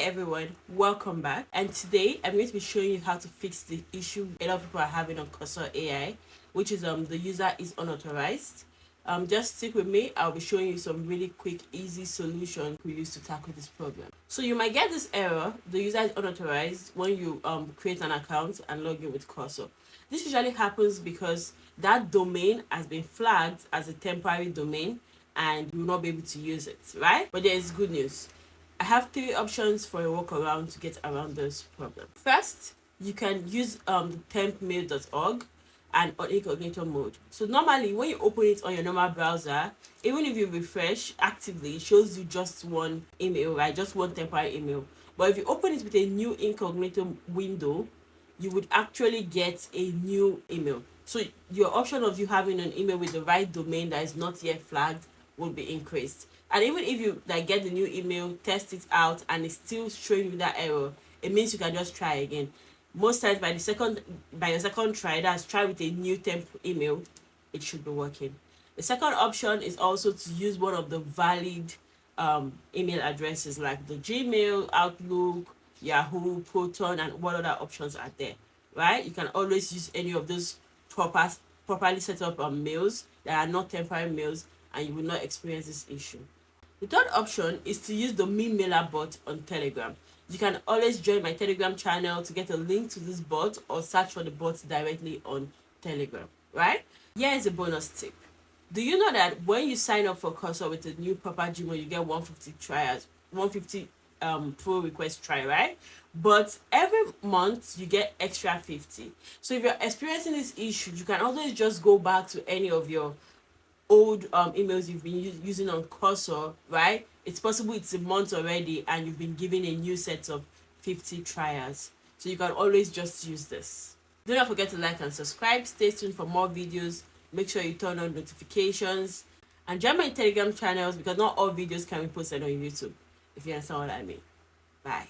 everyone, welcome back. And today I'm going to be showing you how to fix the issue a lot of people are having on Cursor AI, which is the user is unauthorized. Just stick with me. I'll be showing you some really quick, easy solution we use to tackle this problem. So you might get this error, the user is unauthorized, when you create an account and log in with Cursor. This usually happens because that domain has been flagged as a temporary domain and you will not be able to use it, right? But there is good news. I have 3 options for a workaround to get around this problem. First, you can use the tempmail.org and on Incognito mode. So normally when you open it on your normal browser, even if you refresh actively, it shows you just one email, right? Just one temporary email. But if you open it with a new Incognito window, you would actually get a new email. So your option of you having an email with the right domain that is not yet flagged will be increased. And even if you get the new email, test it out, and it's still showing you that error, it means you can just try again. Most times by your second try, that's try with a new temp email, it should be working. The second option is also to use one of the valid email addresses like the Gmail, Outlook, Yahoo, Proton, and what other options are there, right? You can always use any of those properly set up mails that are not temporary mails, and you will not experience this issue. The third option is to use the me mailer bot on Telegram. You can always join my Telegram channel to get a link to this bot or search for the bot directly on Telegram, right? Here is a bonus tip. Do you know that when you sign up for Cursor with a new proper Gmail, you get 150 pull request try, right? But every month you get extra 50. So if you're experiencing this issue, you can always just go back to any of your old emails you've been using on Cursor, right? It's possible it's a month already and you've been given a new set of 50 trials. So you can always just use this. Do not forget to like and subscribe. Stay tuned for more videos. Make sure you turn on notifications and join my Telegram channels because not all videos can be posted on YouTube, if you understand what I mean. Bye.